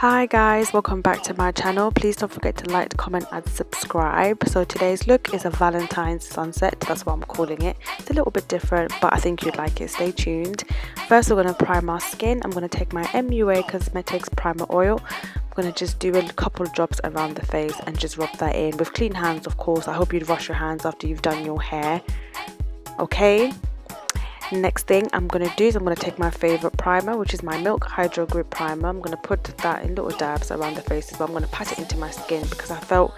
Hi guys, welcome back to my channel. Please don't forget to like, comment and subscribe. So today's look is a Valentine's sunset. That's what I'm calling it. It's a little bit different, but I think you'd like it. Stay tuned. First we're going to prime our skin. I'm going to take my MUA Cosmetics primer oil. I'm going to just do a couple of drops around the face and just rub that in with clean hands, of course. I hope you'd wash your hands after you've done your hair. Okay. Next thing I'm going to do is I'm going to take my favorite primer, which is my Milk Hydro Grip primer. I'm going to put that in little dabs around the face as well. I'm going to pat it into my skin because I felt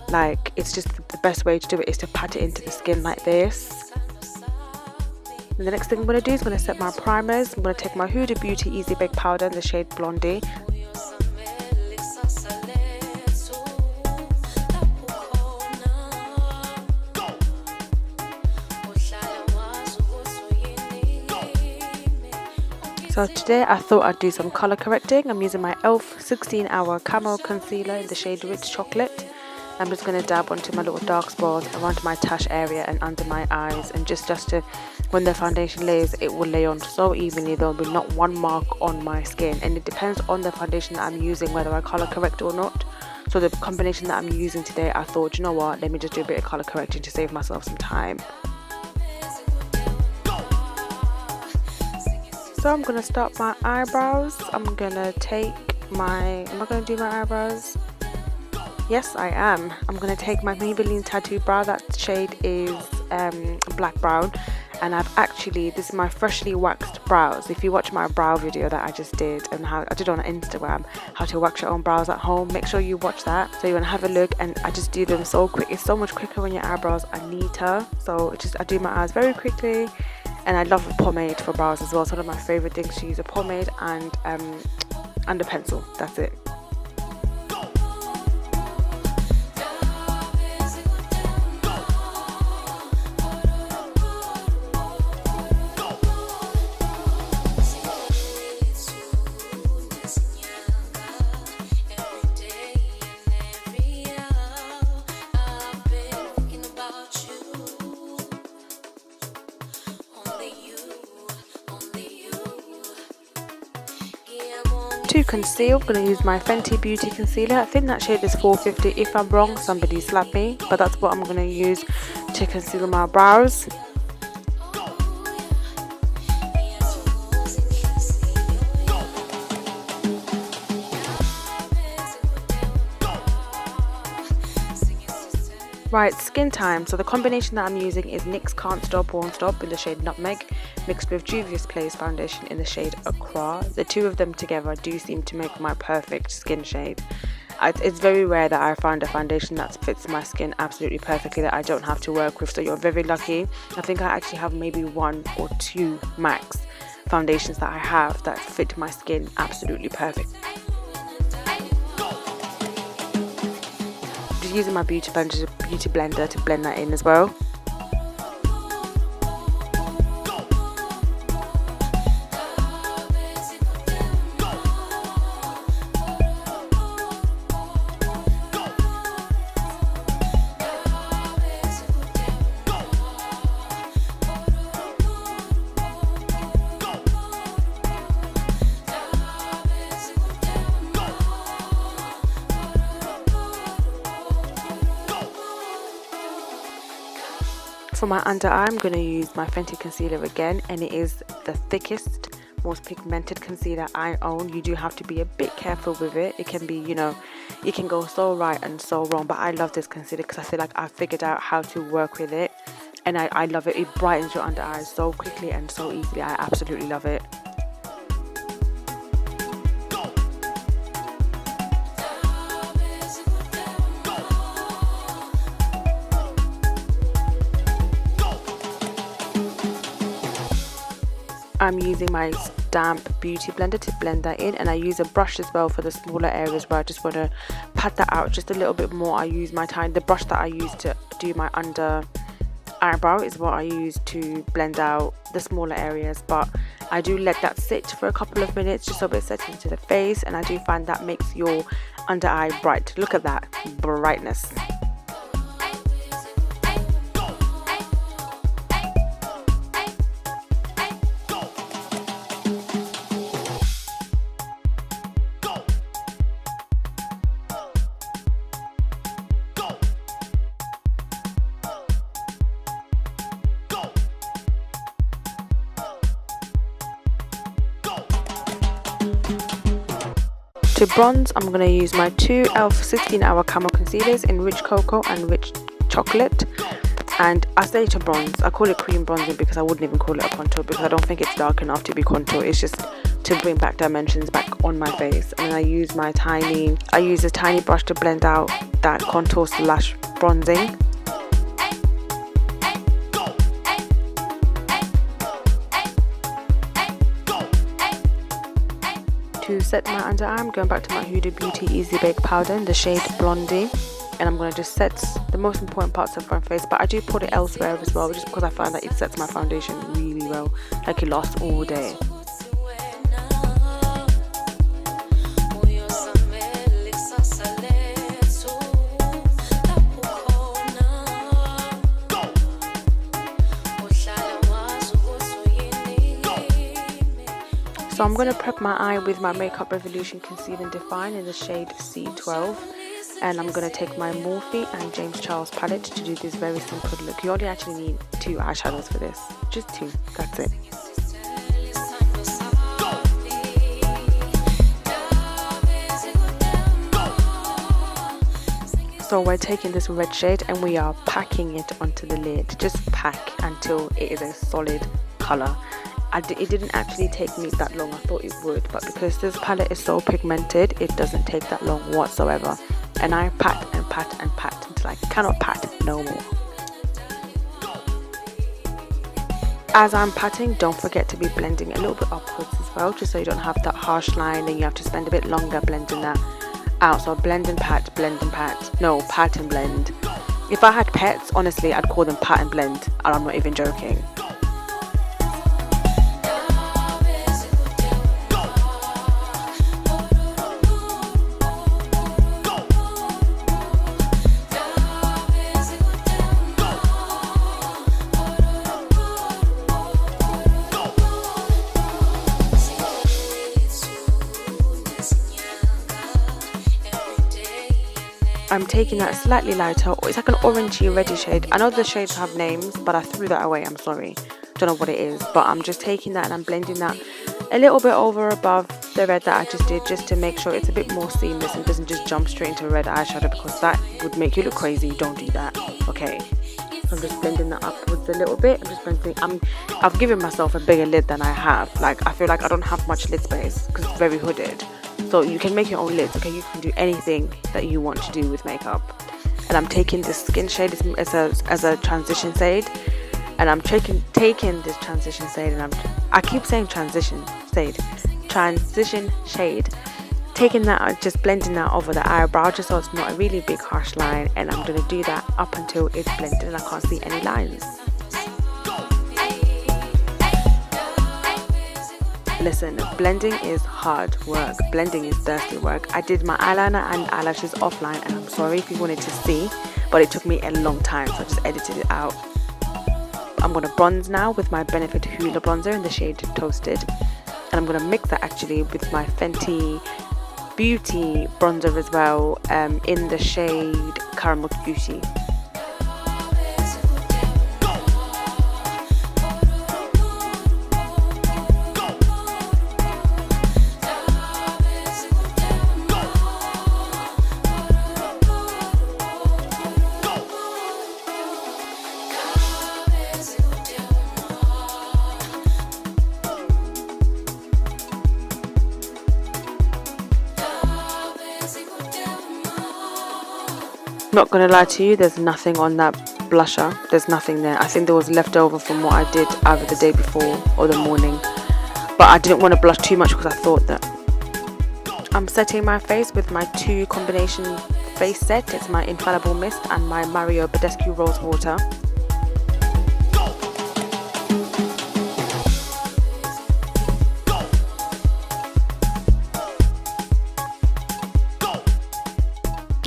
like it's just the best way to do it is to pat it into the skin like this. And the next thing I'm going to do is I'm going to set my primers. I'm going to take my HUDA Beauty Easy Bake Powder in the shade Blondie. So today I thought I'd do some color correcting. I'm using my e.l.f. 16-hour Camo Concealer in the shade Rich Chocolate. I'm just going to dab onto my little dark spots around my tash area and under my eyes, and just to, when the foundation lays, it will lay on so evenly. There will be not one mark on my skin, and it depends on the foundation that I'm using whether I color correct or not. So the combination that I'm using today, I thought, you know what, let me just do a bit of color correcting to save myself some time. So I'm going to start my eyebrows. I'm going to take my, am I going to do my eyebrows? Yes, I am. I'm going to take my Maybelline Tattoo Brow. That shade is black brown. And I've actually, this is my freshly waxed brows. If you watch my brow video that I just did, and how I did on Instagram, how to wax your own brows at home, make sure you watch that. So you want to have a look, and I just do them so quick. It's so much quicker when your eyebrows are neater. So I do my eyes very quickly. And I love a pomade for brows as well. It's one of my favorite things to use, a pomade and a pencil. That's it. To conceal, I'm going to use my Fenty Beauty Concealer. I think that shade is 450. If I'm wrong, somebody slap me. But that's what I'm going to use to conceal my brows. Right, skin time. So the combination that I'm using is NYX Can't Stop Won't Stop in the shade Nutmeg, mixed with Juvia's Place foundation in the shade Accra. The two of them together do seem to make my perfect skin shade. It's very rare that I find a foundation that fits my skin absolutely perfectly that I don't have to work with, so you're very lucky. I think I actually have maybe 1 or 2 max foundations that I have that fit my skin absolutely perfect. Using my beauty blender to blend that in as well. For my under eye, I'm going to use my Fenty concealer again, and it is the thickest, most pigmented concealer I own. You do have to be a bit careful with it. It can be, you know, it can go so right and so wrong, but I love this concealer because I feel like I've figured out how to work with it, and I love it. It brightens your under eyes so quickly and so easily. I absolutely love it. I'm using my damp beauty blender to blend that in, and I use a brush as well for the smaller areas where I just want to pat that out just a little bit more. I use the brush that I use to do my under eyebrow is what I use to blend out the smaller areas, but I do let that sit for a couple of minutes just so it sets into the face, and I do find that makes your under eye bright. Look at that brightness. To bronze, I'm going to use my two e.l.f. 16-hour camo concealers in Rich Cocoa and Rich Chocolate. And I say to bronze, I call it cream bronzing because I wouldn't even call it a contour, because I don't think it's dark enough to be contour. It's just to bring back dimensions back on my face. And then I use a tiny brush to blend out that contour slash bronzing. To set my under eye, I'm going back to my HUDA Beauty Easy Bake Powder in the shade Blondie, and I'm going to just set the most important parts of my face, but I do put it elsewhere as well, just because I find that it sets my foundation really well, like it lasts all day. So I'm going to prep my eye with my Makeup Revolution Conceal and Define in the shade C12. And I'm going to take my Morphe and James Charles palette to do this very simple look. You only actually need 2 eyeshadows for this. Just 2. That's it. So we're taking this red shade and we are packing it onto the lid. Just pack until it is a solid colour. It didn't actually take me that long. I thought it would, but because this palette is so pigmented, it doesn't take that long whatsoever. And I pat and pat and pat until I cannot pat no more. As I'm patting, don't forget to be blending a little bit upwards as well, just so you don't have that harsh line and you have to spend a bit longer blending that out. So blend and pat, blend and pat. No, pat and blend. If I had pets, honestly, I'd call them pat and blend, and I'm not even joking. I'm taking that slightly lighter, or it's like an orangey reddish shade. I know the shades have names, but I threw that away, I'm sorry. Don't know what it is, but I'm just taking that and I'm blending that a little bit over above the red that I just did, just to make sure it's a bit more seamless and doesn't just jump straight into red eyeshadow, because that would make you look crazy. Don't do that, okay? So I'm just blending that upwards a little bit. I'm just blending. I've given myself a bigger lid than I have. Like, I feel like I don't have much lid space because it's very hooded. So you can make your own lids, okay? You can do anything that you want to do with makeup. And I'm taking this skin shade as a transition shade, and I'm taking this transition shade, and I keep saying transition shade, taking that, just blending that over the eyebrow, just so it's not a really big harsh line. And I'm going to do that up until it's blended and I can't see any lines. Listen, blending is hard work. Blending is thirsty work. I did my eyeliner and eyelashes offline, and I'm sorry if you wanted to see, but it took me a long time, so I just edited it out. I'm going to bronze now with my Benefit HOOLA bronzer in the shade Toasted, and I'm going to mix that actually with my Fenty Beauty bronzer as well, in the shade Caramel Cutie. Not gonna lie to you, there's nothing on that blusher. There's nothing there. I think there was leftover from what I did either the day before or the morning, but I didn't want to blush too much because I thought that. I'm setting my face with my 2 combination face set. It's my Infallible Mist and my Mario Badescu Rose Water.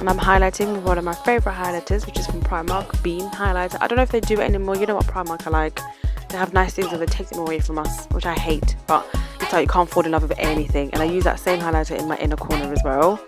And I'm highlighting with one of my favourite highlighters, which is from Primark, Beam Highlighter. I don't know if they do it anymore. You know what Primark are like. They have nice things that they take them away from us, which I hate. But it's like you can't fall in love with anything. And I use that same highlighter in my inner corner as well.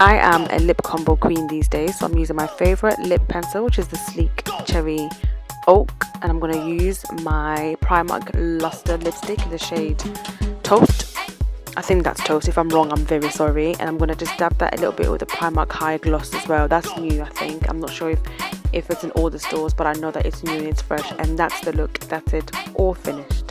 I am a lip combo queen these days, so I'm using my favorite lip pencil, which is the Sleek Cherry Oak, and I'm going to use my Primark Luster lipstick in the shade Toast. I think that's Toast. If I'm wrong, I'm very sorry. And I'm going to just dab that a little bit with the Primark High Gloss as well. That's new, I think. I'm not sure if it's in all the stores, but I know that it's new and it's fresh. And that's the look. That's it. All finished.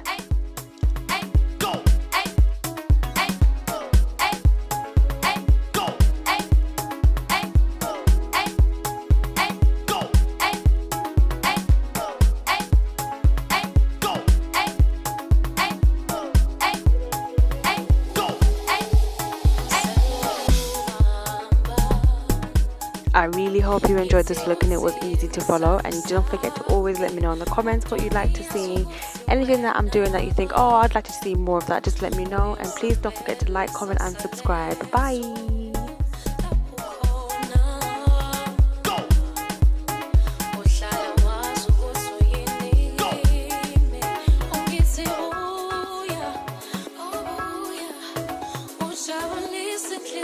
I really hope you enjoyed this look and it was easy to follow, and don't forget to always let me know in the comments what you'd like to see. Anything that I'm doing that you think, oh, I'd like to see more of that, just let me know. And please don't forget to like, comment and subscribe. Bye.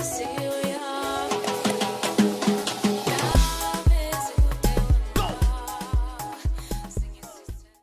See you.